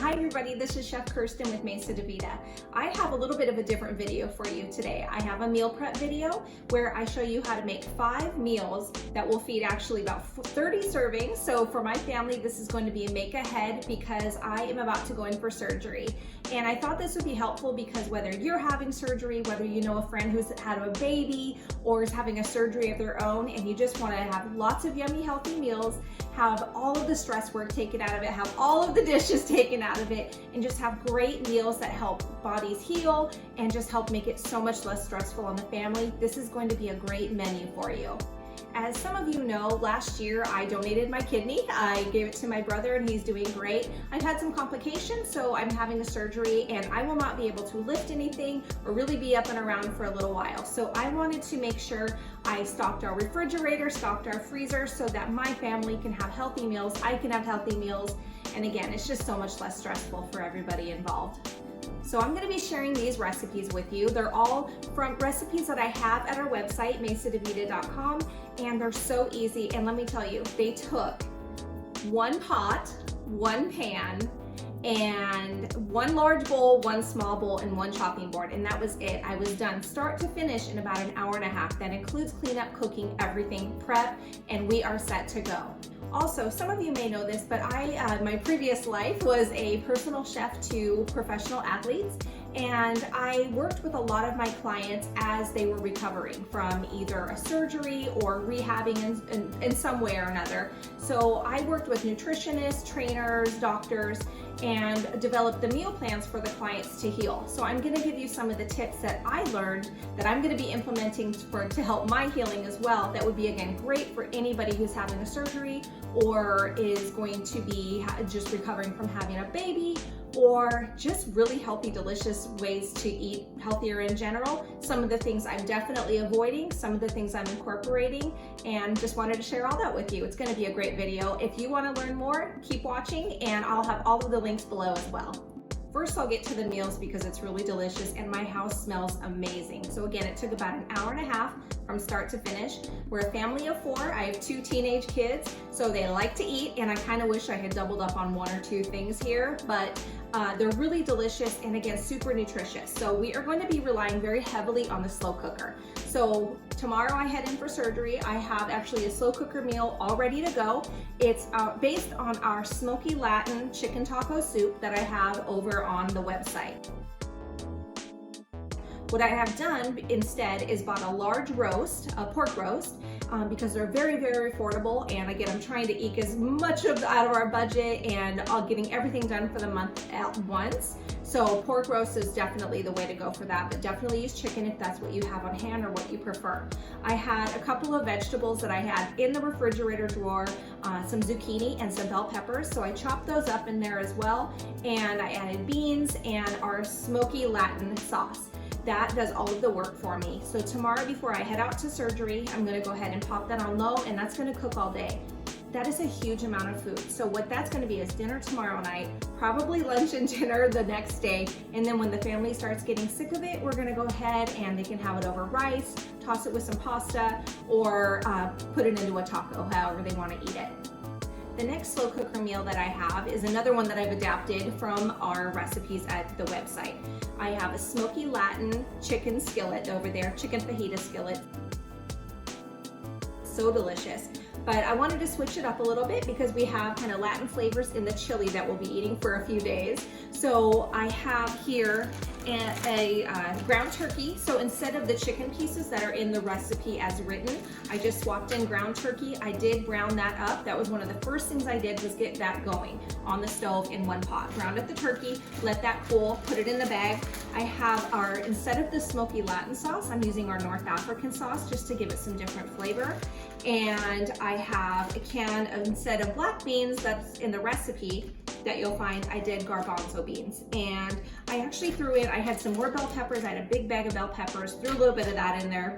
Hi everybody, this is Chef Kirsten with Mesa de Vida. I have a little bit of a different video for you today. I have a meal prep video where I show you how to make 5 meals that will feed actually about 30 servings. So for my family, this is going to be a make ahead because I am about to go in for surgery. And I thought this would be helpful because whether you're having surgery, whether you know a friend who's had a baby or is having a surgery of their own, and you just want to have lots of yummy, healthy meals, have all of the stress work taken out of it, have all of the dishes taken out of it, and just have great meals that help bodies heal and just help make it so much less stressful on the family, this is going to be a great menu for you. As some of you know, last year I donated my kidney. I gave it to my brother and he's doing great. I've had some complications, so I'm having a surgery and I will not be able to lift anything or really be up and around for a little while. So I wanted to make sure I stocked our refrigerator, stocked our freezer so that my family can have healthy meals, I can have healthy meals, and again, it's just so much less stressful for everybody involved. So I'm going to be sharing these recipes with you. They're all from recipes that I have at our website, mesadevida.com, and they're so easy. And let me tell you, they took 1 pot, 1 pan, and 1 large bowl, 1 small bowl, and 1 chopping board, and that was it. I was done start to finish in about an hour and a half. That includes cleanup, cooking, everything, prep, and we are set to go. Also, some of you may know this, but my previous life was a personal chef to professional athletes, and I worked with a lot of my clients as they were recovering from either a surgery or rehabbing in some way or another. So I worked with nutritionists, trainers, doctors, and developed the meal plans for the clients to heal. So I'm going to give you some of the tips that I learned that I'm going to be implementing to help my healing as well. That would be, again, great for anybody who's having a surgery or is going to be just recovering from having a baby, or just really healthy, delicious ways to eat healthier in general. Some of the things I'm definitely avoiding, some of the things I'm incorporating, and just wanted to share all that with you. It's going to be a great video. If you want to learn more, keep watching, and I'll have all of the links below as well. First, I'll get to the meals because it's really delicious and my house smells amazing. So again, it took about an hour and a half from start to finish. We're a family of 4. I have 2 teenage kids, so they like to eat, and I kind of wish I had doubled up on 1 or 2 things here, but they're really delicious and again, super nutritious. So we are going to be relying very heavily on the slow cooker. So tomorrow I head in for surgery. I have actually a slow cooker meal all ready to go. It's based on our Smoky Latin chicken taco soup that I have over on the website. What I have done instead is bought a large roast, a pork roast, because they're very, very affordable. And again, I'm trying to eke as much out of our budget and getting everything done for the month at once. So pork roast is definitely the way to go for that, but definitely use chicken if that's what you have on hand or what you prefer. I had a couple of vegetables that I had in the refrigerator drawer, some zucchini and some bell peppers. So I chopped those up in there as well. And I added beans and our Smoky Latin sauce. That does all of the work for me. So tomorrow before I head out to surgery, I'm gonna go ahead and pop that on low, and that's gonna cook all day. That is a huge amount of food. So what that's gonna be is dinner tomorrow night, probably lunch and dinner the next day, and then when the family starts getting sick of it, we're gonna go ahead and they can have it over rice, toss it with some pasta, or put it into a taco, however they wanna eat it. The next slow cooker meal that I have is another one that I've adapted from our recipes at the website. I have a Smoky Latin chicken skillet over there, chicken fajita skillet. So delicious. But I wanted to switch it up a little bit because we have kind of Latin flavors in the chili that we'll be eating for a few days. So I have here a ground turkey. So instead of the chicken pieces that are in the recipe as written, I just swapped in ground turkey. I did brown that up. That was one of the first things I did, was get that going on the stove in 1 pot. Ground up the turkey, let that cool, put it in the bag. I have instead of the Smoky Latin sauce, I'm using our North African sauce just to give it some different flavor. And I have a can of, instead of black beans that's in the recipe that you'll find, I did garbanzo beans. And I actually threw in, I had some more bell peppers. I had a big bag of bell peppers, threw a little bit of that in there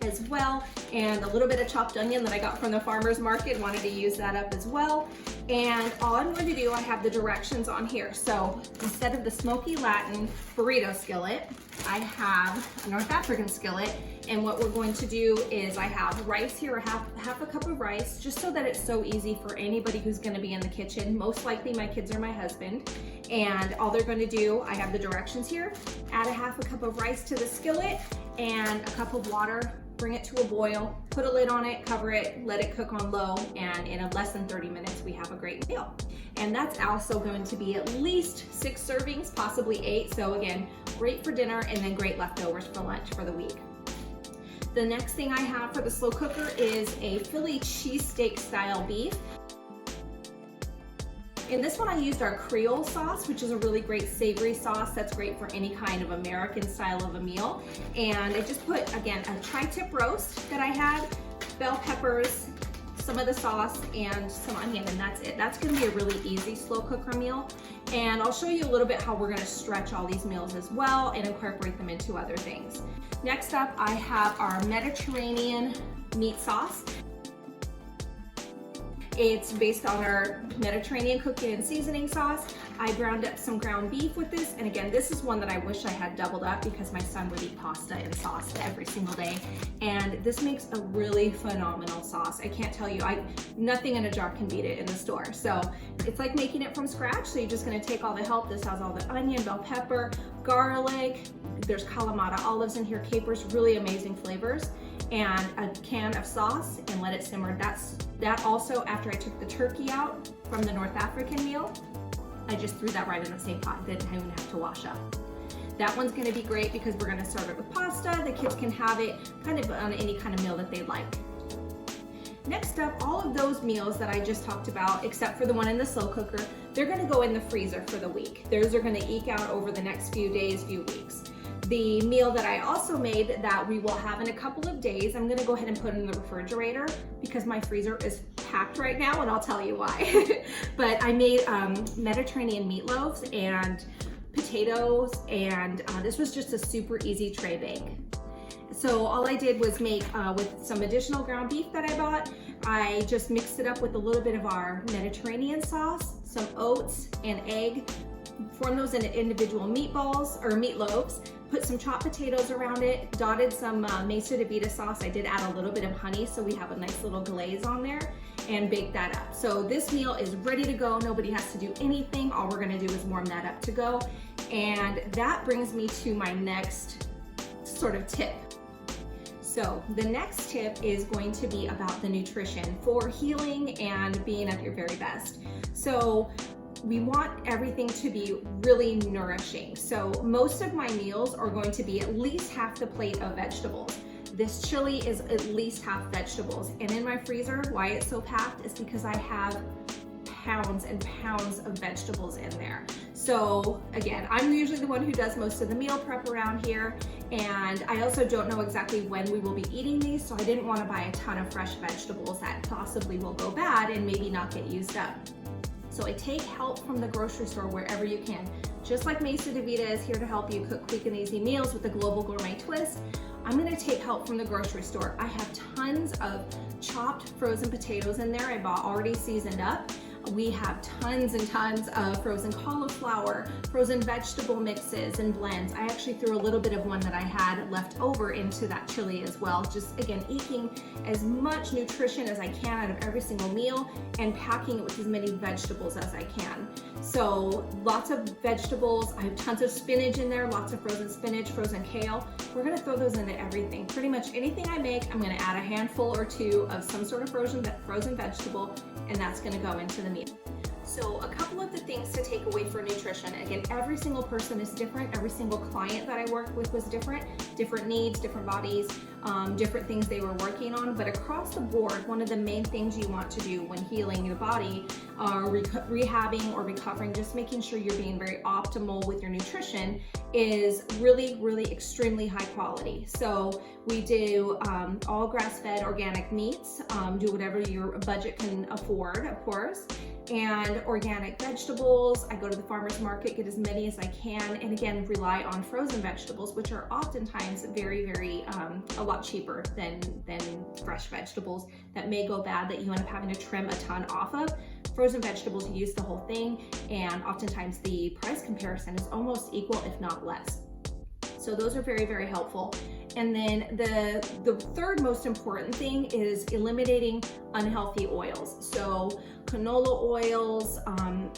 as well, and a little bit of chopped onion that I got from the farmer's market, wanted to use that up as well. And all I'm going to do, I have the directions on here. So instead of the Smoky Latin burrito skillet, I have a North African skillet. And what we're going to do is I have rice here, half a cup of rice, just so that it's so easy for anybody who's gonna be in the kitchen. Most likely my kids or my husband. And all they're gonna do, I have the directions here, add a half a cup of rice to the skillet and a cup of water, bring it to a boil, put a lid on it, cover it, let it cook on low, and in less than 30 minutes, we have a great meal. And that's also going to be at least 6 servings, possibly 8. So again, great for dinner and then great leftovers for lunch for the week. The next thing I have for the slow cooker is a Philly cheesesteak-style beef. In this one I used our Creole sauce, which is a really great savory sauce that's great for any kind of American style of a meal. And I just put, again, a tri-tip roast that I had, bell peppers, some of the sauce, and some onion, and that's it. That's gonna be a really easy slow cooker meal. And I'll show you a little bit how we're gonna stretch all these meals as well and incorporate them into other things. Next up, I have our Mediterranean meat sauce. It's based on our Mediterranean cooking and seasoning sauce. I ground up some ground beef with this, and again, this is one that I wish I had doubled up because my son would eat pasta and sauce every single day. And this makes a really phenomenal sauce. I can't tell you, nothing in a jar can beat it in the store. So it's like making it from scratch. So you're just gonna take all the help. This has all the onion, bell pepper, garlic, there's Kalamata olives in here, capers, really amazing flavors, and a can of sauce, and let it simmer. That also, after I took the turkey out from the North African meal, I just threw that right in the same pot, didn't even have to wash up. That one's gonna be great because we're gonna serve it with pasta. The kids can have it kind of on any kind of meal that they like. Next up, all of those meals that I just talked about, except for the one in the slow cooker, they're gonna go in the freezer for the week. Those are gonna eke out over the next few days, few weeks. The meal that I also made that we will have in a couple of days, I'm gonna go ahead and put in the refrigerator because my freezer is packed right now, and I'll tell you why. But I made Mediterranean meatloaves and potatoes, and this was just a super easy tray bake. So all I did was make, with some additional ground beef that I bought, I just mixed it up with a little bit of our Mediterranean sauce, some oats and egg, formed those into individual meatballs or meatloaves, put some chopped potatoes around it, dotted some Mesa de Vita sauce. I did add a little bit of honey so we have a nice little glaze on there, and bake that up. So this meal is ready to go. Nobody has to do anything. All we're gonna do is warm that up to go. And that brings me to my next sort of tip. So the next tip is going to be about the nutrition for healing and being at your very best. So we want everything to be really nourishing. So most of my meals are going to be at least half the plate of vegetables. This chili is at least half vegetables. And in my freezer, why it's so packed is because I have pounds and pounds of vegetables in there. So again, I'm usually the one who does most of the meal prep around here, and I also don't know exactly when we will be eating these, so I didn't want to buy a ton of fresh vegetables that possibly will go bad and maybe not get used up. So I take help from the grocery store wherever you can. Just like Mesa de Vita is here to help you cook quick and easy meals with a global gourmet twist, I'm gonna take help from the grocery store. I have tons of chopped frozen potatoes in there I bought already seasoned up. We have tons and tons of frozen cauliflower, frozen vegetable mixes and blends. I actually threw a little bit of one that I had left over into that chili as well. Just again, eking as much nutrition as I can out of every single meal and packing it with as many vegetables as I can. So lots of vegetables. I have tons of spinach in there, lots of frozen spinach, frozen kale. We're gonna throw those into everything. Pretty much anything I make, I'm gonna add a handful or two of some sort of frozen vegetable, and that's gonna go into the meal. So a couple of the things to take away for nutrition. Again, every single person is different. Every single client that I worked with was different needs, different bodies, different things they were working on. But across the board, one of the main things you want to do when healing your body, rehabbing or recovering, just making sure you're being very optimal with your nutrition, is really, really extremely high quality. So we do all grass-fed organic meats, do whatever your budget can afford, of course, and organic vegetables. I go to the farmer's market, get as many as I can, and again, rely on frozen vegetables, which are oftentimes very, very, a lot cheaper than fresh vegetables that may go bad that you end up having to trim a ton off of. frozen vegetables, you use the whole thing, and oftentimes the price comparison is almost equal, if not less. So those are very, very helpful. And then the third most important thing is eliminating unhealthy oils. So canola oils,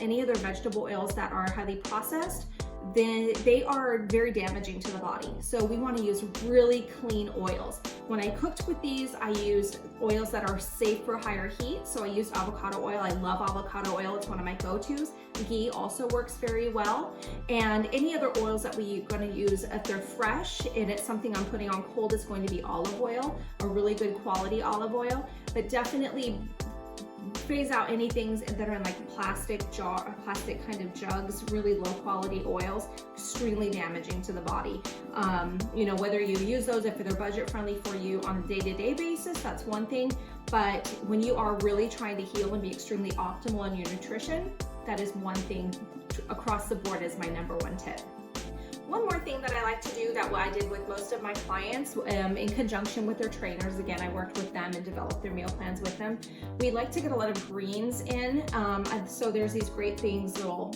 any other vegetable oils that are highly processed, then they are very damaging to the body. So we want to use really clean oils. When I cooked with these, I used oils that are safe for higher heat. So I used avocado oil. I love avocado oil. It's one of my go-tos. Ghee also works very well. And any other oils that we're going to use, if they're fresh and it's something I'm putting on cold, it's going to be olive oil, a really good quality olive oil. But definitely phase out anything that are in like plastic jar, plastic kind of jugs, really low quality oils, extremely damaging to the body. You know, whether you use those if they're budget friendly for you on a day-to-day basis, that's one thing. But when you are really trying to heal and be extremely optimal in your nutrition, that is one thing across the board is my number one tip. One more thing that I like to do that I did with most of my clients in conjunction with their trainers, again, I worked with them and developed their meal plans with them. We like to get a lot of greens in. So there's these great things, little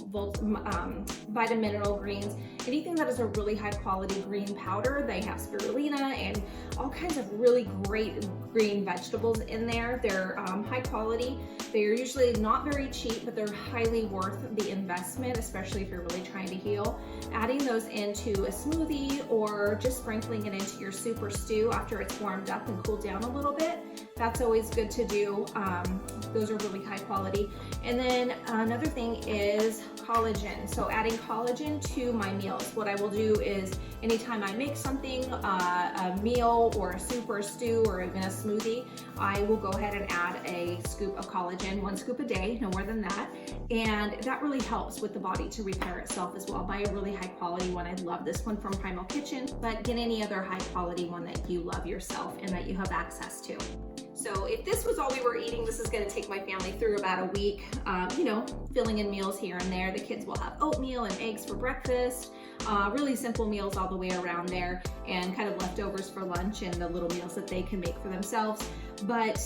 vitamin mineral greens, anything that is a really high quality green powder. They have spirulina and all kinds of really great green vegetables in there. They're high quality. They're usually not very cheap, but they're highly worth the investment, especially if you're really trying to heal. Adding those into a smoothie or just sprinkling it into your soup or stew after it's warmed up and cooled down a little bit, that's always good to do. Those are really high quality. And then another thing is collagen. So adding collagen to my meals. What I will do is anytime I make something, a meal or a soup or a stew or even a smoothie, I will go ahead and add a scoop of collagen, 1 scoop a day, no more than that. And that really helps with the body to repair itself as well. Buy a really high quality one. I love this one from Primal Kitchen, but get any other high quality one that you love yourself and that you have access to. So if this was all we were eating, this is going to take my family through about a week, you know, filling in meals here and there. The kids will have oatmeal and eggs for breakfast, really simple meals all the way around there, and kind of leftovers for lunch and the little meals that they can make for themselves. But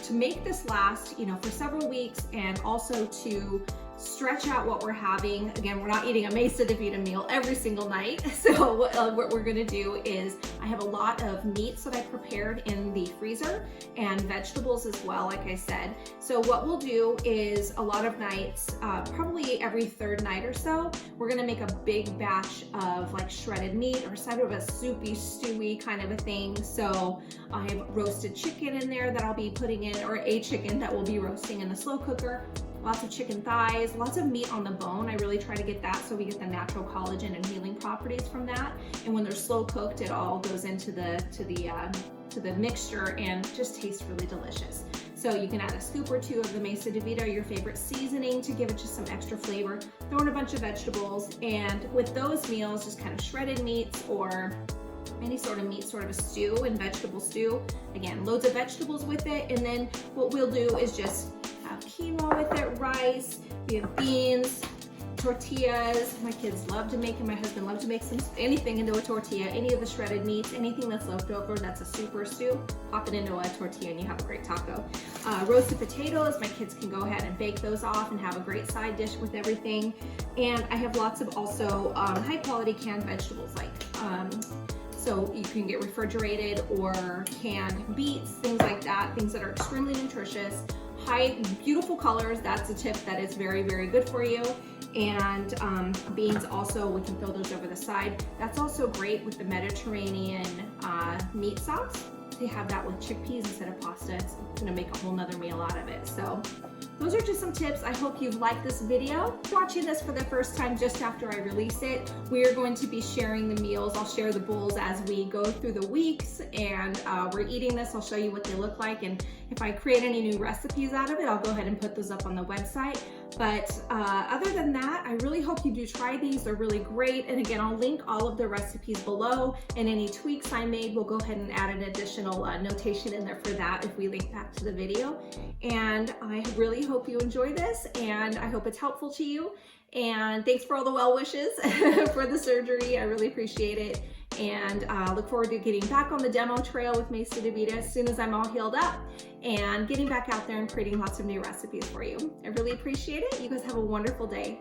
to make this last, you know, for several weeks, and also to stretch out what we're having. Again, we're not eating a Mesa DeVita meal every single night. So what we're gonna do is, I have a lot of meats that I prepared in the freezer and vegetables as well, like I said. So what we'll do is a lot of nights, probably every third night or so, we're gonna make a big batch of like shredded meat or sort of a soupy, stewy kind of a thing. So I have roasted chicken in there that I'll be putting in, or a chicken that we'll be roasting in the slow cooker. Lots of chicken thighs, lots of meat on the bone. I really try to get that so we get the natural collagen and healing properties from that. And when they're slow cooked, it all goes into the mixture and just tastes really delicious. So you can add a scoop or two of the Mesa DeVita, your favorite seasoning, to give it just some extra flavor. Throw in a bunch of vegetables, and with those meals, just kind of shredded meats or any sort of meat, sort of a stew and vegetable stew. Again, loads of vegetables with it. And then what we'll do is just have quinoa with it, rice, we have beans, tortillas. My kids love to make, and my husband loves to make anything into a tortilla, any of the shredded meats, anything that's left over that's a soup or a stew, pop it into a tortilla and you have a great taco. Roasted potatoes, my kids can go ahead and bake those off and have a great side dish with everything. And I have lots of also high quality canned vegetables, like so you can get refrigerated or canned beets, things like that, things that are extremely nutritious. High, beautiful colors, that's a tip that is very, very good for you. And beans also, we can throw those over the side. That's also great with the Mediterranean meat sauce. They have that with chickpeas instead of pasta. It's gonna make a whole nother meal out of it. So those are just some tips. I hope you've liked this video. Watching this for the first time just after I release it, we are going to be sharing the meals. I'll share the bowls as we go through the weeks, and we're eating this. I'll show you what they look like, and if I create any new recipes out of it, I'll go ahead and put those up on the website. But other than that, I really hope you do try these. They're really great. And again, I'll link all of the recipes below, and any tweaks I made, we'll go ahead and add an additional notation in there for that if we link back to the video. And I really hope you enjoy this, and I hope it's helpful to you. And thanks for all the well wishes for the surgery. I really appreciate it. and look forward to getting back on the demo trail with Mesa DeVita as soon as I'm all healed up and getting back out there and creating lots of new recipes for you. I really appreciate it. You guys have a wonderful day.